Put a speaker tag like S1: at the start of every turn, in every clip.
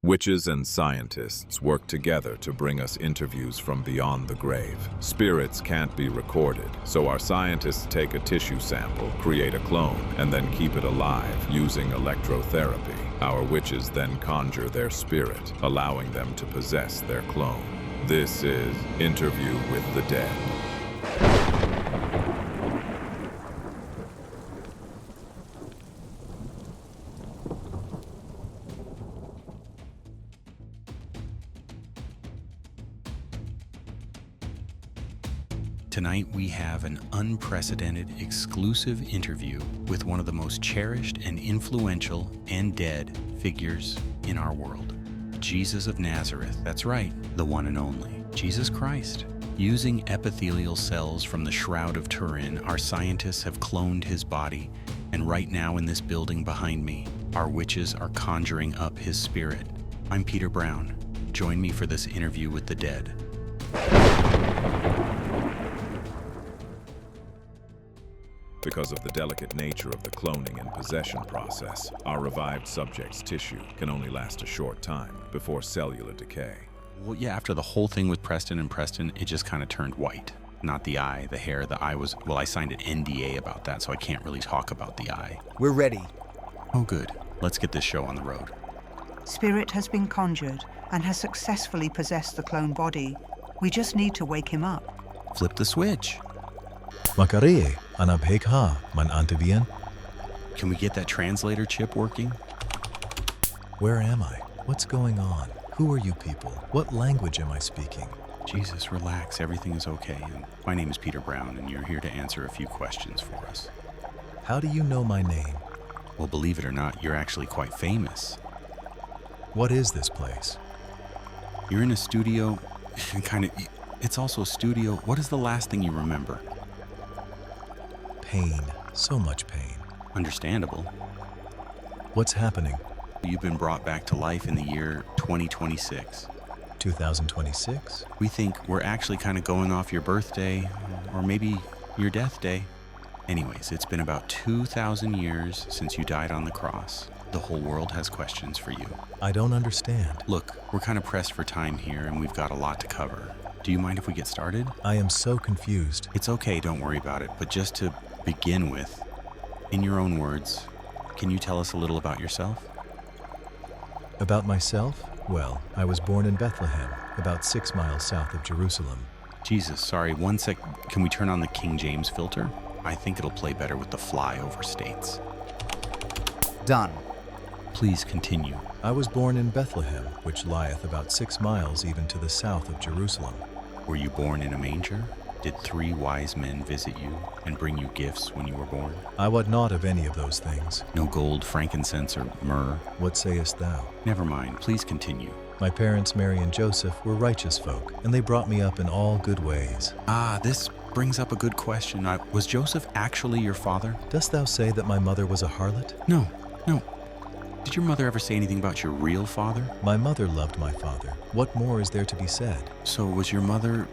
S1: Witches and scientists work together to bring us interviews from beyond the grave. Spirits can't be recorded, so our scientists take a tissue sample, create a clone, and then keep it alive using electrotherapy. Our witches then conjure their spirit, allowing them to possess their clone. This is Interview with the Dead.
S2: Tonight we have an unprecedented exclusive interview with one of the most cherished and influential and dead figures in our world. Jesus of Nazareth, that's right, the one and only, Jesus Christ. Using epithelial cells from the Shroud of Turin, our scientists have cloned his body, and right now in this building behind me, our witches are conjuring up his spirit. I'm Peter Brown. Join me for this interview with the dead.
S1: Because of the delicate nature of the cloning and possession process, our revived subject's tissue can only last a short time before cellular decay.
S2: Well, yeah, after the whole thing with Preston, it just kind of turned white. Not the eye, the hair, the eye was, well, I signed an NDA about that, so I can't really talk about the eye.
S3: We're ready.
S2: Oh, good. Let's get this show on the road.
S4: Spirit has been conjured and has successfully possessed the clone body. We just need to wake him up.
S2: Flip the switch.
S5: Makarie, anabhek ha, man antivian.
S2: Can we get that translator chip working?
S5: Where am I? What's going on? Who are you people? What language am I speaking?
S2: Jesus, relax. Everything is okay. And my name is Peter Brown, and you're here to answer a few questions for us.
S5: How do you know my name?
S2: Well, believe it or not, you're actually quite famous.
S5: What is this place?
S2: You're in a studio, it's also a studio. What is the last thing you remember?
S5: Pain. So much pain.
S2: Understandable.
S5: What's happening?
S2: You've been brought back to life in the year 2026.
S5: 2026?
S2: We think we're actually kind of going off your birthday, or maybe your death day. Anyways, it's been about 2,000 years since you died on the cross. The whole world has questions for you.
S5: I don't understand.
S2: Look, we're kind of pressed for time here, and we've got a lot to cover. Do you mind if we get started?
S5: I am so confused.
S2: It's okay, don't worry about it. But just to begin with, in your own words, can you tell us a little about yourself?
S5: About myself? Well, I was born in Bethlehem, about 6 miles south of Jerusalem.
S2: Jesus, sorry, one sec. Can we turn on the King James filter? I think it'll play better with the flyover states.
S3: Done.
S2: Please continue.
S5: I was born in Bethlehem, which lieth about 6 miles even to the south of Jerusalem.
S2: Were you born in a manger? Did 3 wise men visit you and bring you gifts when you were born?
S5: I wot not of any of those things.
S2: No gold, frankincense, or myrrh?
S5: What sayest thou?
S2: Never mind, please continue.
S5: My parents, Mary and Joseph, were righteous folk, and they brought me up in all good ways.
S2: This brings up a good question. Was Joseph actually your father?
S5: Dost thou say that my mother was a harlot?
S2: No. Did your mother ever say anything about your real father?
S5: My mother loved my father. What more is there to be said?
S2: So was your mother,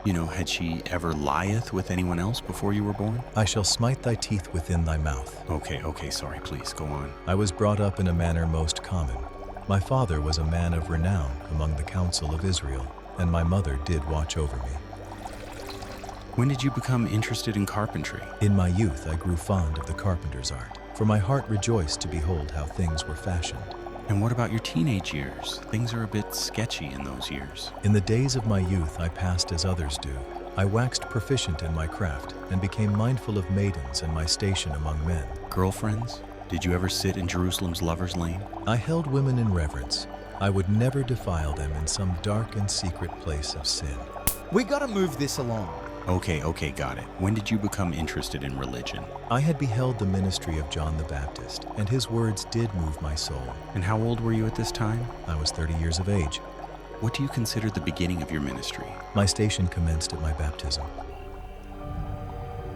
S2: had she ever lieth with anyone else before you were born?
S5: I shall smite thy teeth within thy mouth.
S2: Okay, sorry, please, go on.
S5: I was brought up in a manner most common. My father was a man of renown among the council of Israel, and my mother did watch over me.
S2: When did you become interested in carpentry?
S5: In my youth I grew fond of the carpenter's art, for my heart rejoiced to behold how things were fashioned.
S2: And what about your teenage years? Things are a bit sketchy in those years.
S5: In the days of my youth I passed as others do. I waxed proficient in my craft, and became mindful of maidens and my station among men.
S2: Girlfriends? Did you ever sit in Jerusalem's lover's lane?
S5: I held women in reverence. I would never defile them in some dark and secret place of sin.
S3: We gotta move this along.
S2: Okay, got it. When did you become interested in religion?
S5: I had beheld the ministry of John the Baptist, and his words did move my soul.
S2: And how old were you at this time?
S5: I was 30 years of age.
S2: What do you consider the beginning of your ministry?
S5: My station commenced at my baptism.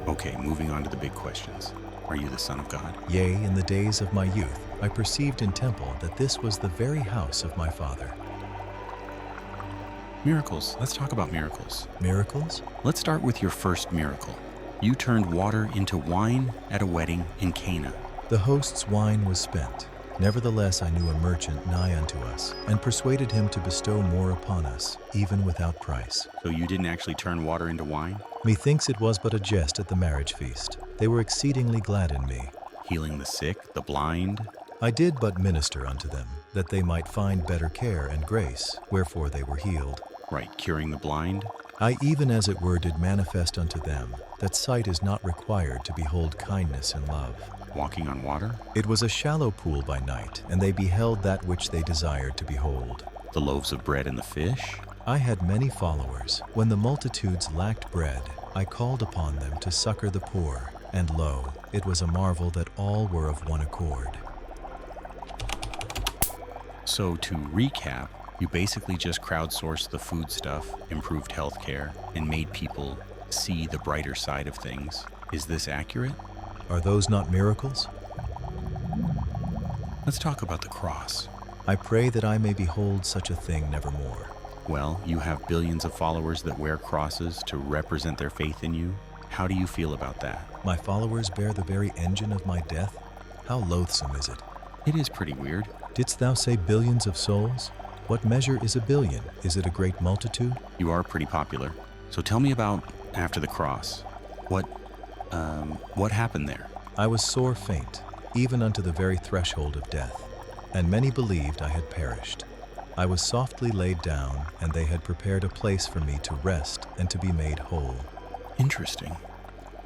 S2: Okay, moving on to the big questions. Are you the Son of God?
S5: Yea, in the days of my youth, I perceived in temple that this was the very house of my father.
S2: Miracles. Let's talk about miracles.
S5: Miracles?
S2: Let's start with your first miracle. You turned water into wine at a wedding in Cana.
S5: The host's wine was spent. Nevertheless, I knew a merchant nigh unto us, and persuaded him to bestow more upon us, even without price.
S2: So you didn't actually turn water into wine?
S5: Methinks it was but a jest at the marriage feast. They were exceedingly glad in me.
S2: Healing the sick, the blind?
S5: I did but minister unto them, that they might find better care and grace, wherefore they were healed.
S2: Right, curing the blind?
S5: I even as it were did manifest unto them, that sight is not required to behold kindness and love.
S2: Walking on water?
S5: It was a shallow pool by night, and they beheld that which they desired to behold.
S2: The loaves of bread and the fish?
S5: I had many followers. When the multitudes lacked bread, I called upon them to succor the poor, and lo, it was a marvel that all were of one accord.
S2: So to recap, you basically just crowdsourced the food stuff, improved healthcare, and made people see the brighter side of things. Is this accurate?
S5: Are those not miracles?
S2: Let's talk about the cross.
S5: I pray that I may behold such a thing nevermore.
S2: Well, you have billions of followers that wear crosses to represent their faith in you. How do you feel about that?
S5: My followers bear the very engine of my death? How loathsome is it?
S2: It is pretty weird.
S5: Didst thou say billions of souls? What measure is a billion? Is it a great multitude?
S2: You are pretty popular. So tell me about after the cross. What happened there?
S5: I was sore faint, even unto the very threshold of death, and many believed I had perished. I was softly laid down, and they had prepared a place for me to rest and to be made whole.
S2: Interesting.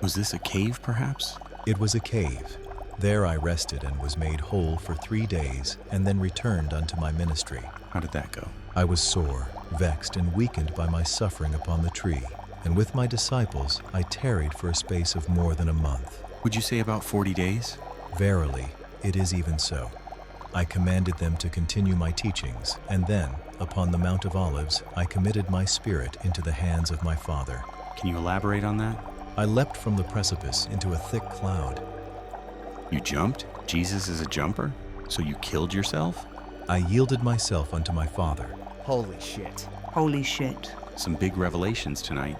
S2: Was this a cave, perhaps?
S5: It was a cave. There I rested and was made whole for 3 days, and then returned unto my ministry.
S2: How did that go?
S5: I was sore, vexed, and weakened by my suffering upon the tree, and with my disciples I tarried for a space of more than a month.
S2: Would you say about 40 days?
S5: Verily, it is even so. I commanded them to continue my teachings, and then, upon the Mount of Olives, I committed my spirit into the hands of my Father.
S2: Can you elaborate on that?
S5: I leapt from the precipice into a thick cloud.
S2: You jumped? Jesus is a jumper? So you killed yourself?
S5: I yielded myself unto my Father.
S3: Holy shit.
S4: Holy shit.
S2: Some big revelations tonight.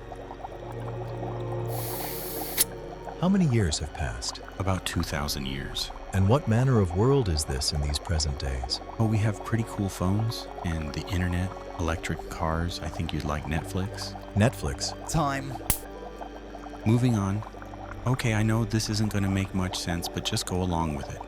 S5: How many years have passed?
S2: About 2,000 years.
S5: And what manner of world is this in these present days?
S2: Oh, we have pretty cool phones and the internet, electric cars. I think you'd like Netflix.
S5: Netflix.
S3: Time.
S2: Moving on. Okay, I know this isn't going to make much sense, but just go along with it.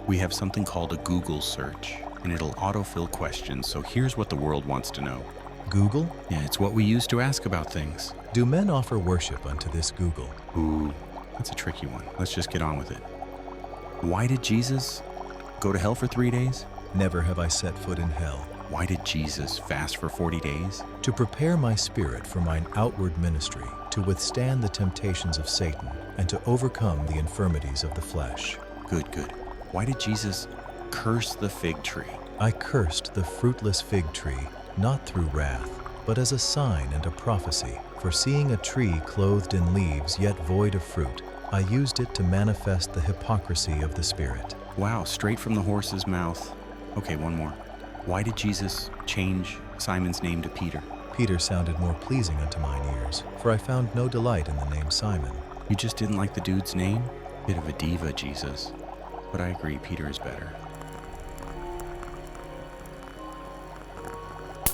S2: We have something called a Google search, and it'll autofill questions, so here's what the world wants to know.
S5: Google?
S2: Yeah, it's what we use to ask about things.
S5: Do men offer worship unto this Google?
S2: Ooh, that's a tricky one. Let's just get on with it. Why did Jesus go to hell for 3 days?
S5: Never have I set foot in hell.
S2: Why did Jesus fast for 40 days?
S5: To prepare my spirit for mine outward ministry, to withstand the temptations of Satan, and to overcome the infirmities of the flesh.
S2: Good, good. Why did Jesus curse the fig tree?
S5: I cursed the fruitless fig tree, not through wrath, but as a sign and a prophecy. For seeing a tree clothed in leaves yet void of fruit, I used it to manifest the hypocrisy of the Spirit.
S2: Wow, straight from the horse's mouth. Okay, one more. Why did Jesus change Simon's name to Peter?
S5: Peter sounded more pleasing unto mine ears, for I found no delight in the name Simon.
S2: You just didn't like the dude's name? Bit of a diva, Jesus. But I agree, Peter is better.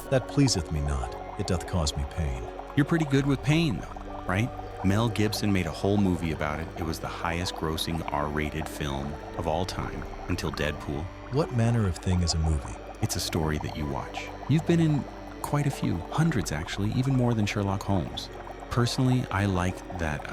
S5: That pleaseth me not, it doth cause me pain.
S2: You're pretty good with pain, though, right? Mel Gibson made a whole movie about it. It was the highest grossing R-rated film of all time, until Deadpool.
S5: What manner of thing is a movie?
S2: It's a story that you watch. You've been in quite a few, hundreds actually, even more than Sherlock Holmes. Personally, I like that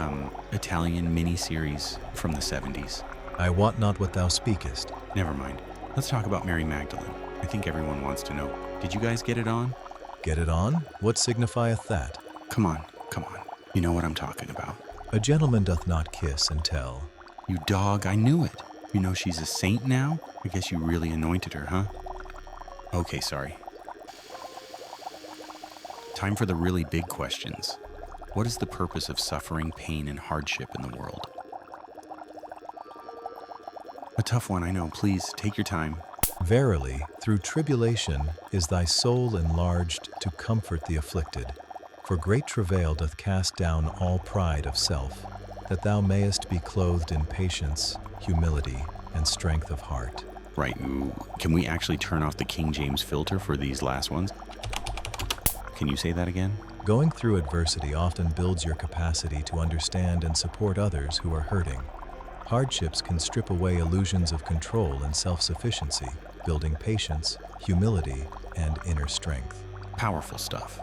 S2: Italian mini-series from the 70s.
S5: I wot not what thou speakest.
S2: Never mind. Let's talk about Mary Magdalene. I think everyone wants to know. Did you guys get it on?
S5: Get it on? What signifieth that?
S2: Come on, come on. You know what I'm talking about.
S5: A gentleman doth not kiss and tell.
S2: You dog, I knew it. You know she's a saint now? I guess you really anointed her, huh? Okay, sorry. Time for the really big questions. What is the purpose of suffering, pain, and hardship in the world? A tough one, I know. Please, take your time.
S5: Verily, through tribulation is thy soul enlarged to comfort the afflicted. For great travail doth cast down all pride of self, that thou mayest be clothed in patience, humility, and strength of heart.
S2: Right. Ooh. Can we actually turn off the King James filter for these last ones? Can you say that again?
S5: Going through adversity often builds your capacity to understand and support others who are hurting. Hardships can strip away illusions of control and self-sufficiency, building patience, humility, and inner strength.
S2: Powerful stuff.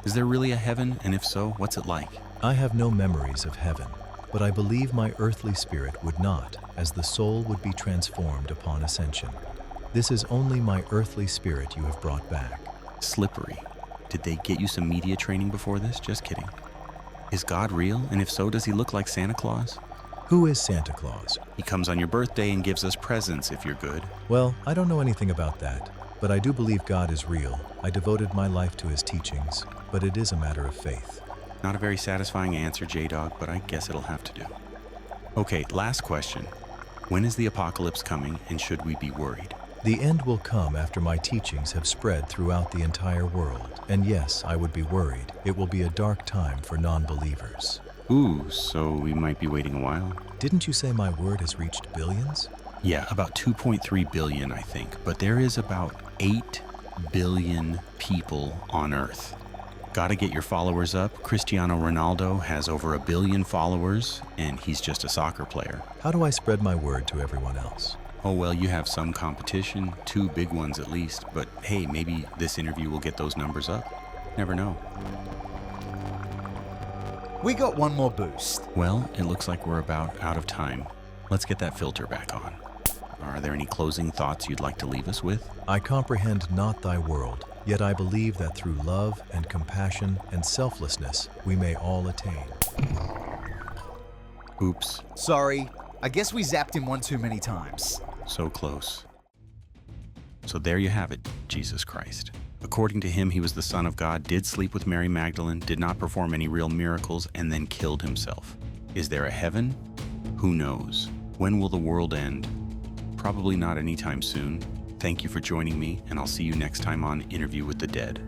S2: Is there really a heaven? And if so, what's it like?
S5: I have no memories of heaven, but I believe my earthly spirit would not, as the soul would be transformed upon ascension. This is only my earthly spirit you have brought back.
S2: Slippery. Did they get you some media training before this? Just kidding. Is God real? And if so, does he look like Santa Claus?
S5: Who is Santa Claus?
S2: He comes on your birthday and gives us presents if you're good.
S5: Well, I don't know anything about that, but I do believe God is real. I devoted my life to his teachings, but it is a matter of faith.
S2: Not a very satisfying answer, J-Dog, but I guess it'll have to do. Okay, last question. When is the apocalypse coming, and should we be worried?
S5: The end will come after my teachings have spread throughout the entire world. And yes, I would be worried. It will be a dark time for non-believers.
S2: Ooh, so we might be waiting a while.
S5: Didn't you say my word has reached billions?
S2: Yeah, about 2.3 billion, I think. But there is about 8 billion people on Earth. Gotta get your followers up. Cristiano Ronaldo has over 1 billion followers, and he's just a soccer player.
S5: How do I spread my word to everyone else?
S2: Oh, well, you have some competition, 2 big ones at least. But hey, maybe this interview will get those numbers up. Never know.
S3: We got one more boost.
S2: Well, it looks like we're about out of time. Let's get that filter back on. Are there any closing thoughts you'd like to leave us with?
S5: I comprehend not thy world, yet I believe that through love and compassion and selflessness we may all attain.
S2: Oops,
S3: Sorry, I guess we zapped him one too many times.
S2: so close. So there you have it, Jesus Christ. According to him, he was the Son of God, did sleep with Mary Magdalene, did not perform any real miracles, and then killed himself. Is there a heaven? Who knows? When will the world end? Probably not anytime soon. Thank you for joining me, and I'll see you next time on Interview with the Dead.